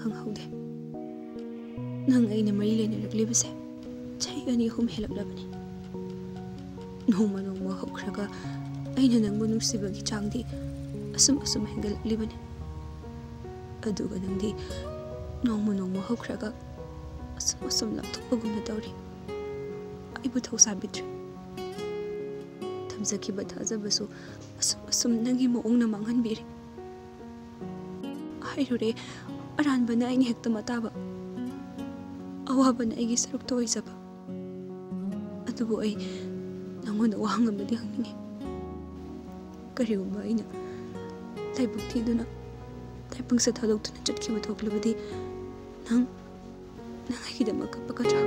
खंहौदे नंग अइना मरी लेनरक्लिबसे चही अनी अहुम हेलक्लबनी नोंमा नोंमा हौख्रगा अइना नंगबु नुंसिबगी चांगदी assume assume हेंगलक्लिबनी अदुगा नंगदी नोंमा नोंमा हौख्रगा assume assume लापथोकपगुमना तौरी अइबु थौसाबिद्रे थमजखिबा थाजबसु assume assume नंगी मोंगना मांगहनबिरे हाइरुरे अरानबना अइनि हेक्ता मताबा अवाबना अइगी सरुक्तो ओइजबा अदुबु अइ नंगोंदा वाहंगमदि हंगनिंगे करिगुम्बा अइना लाइबुक थीदुना ताइपंगसा थादोक्तुना चटखिबा थोक्लबदि नंग अइगिदमक कप्पगद्रा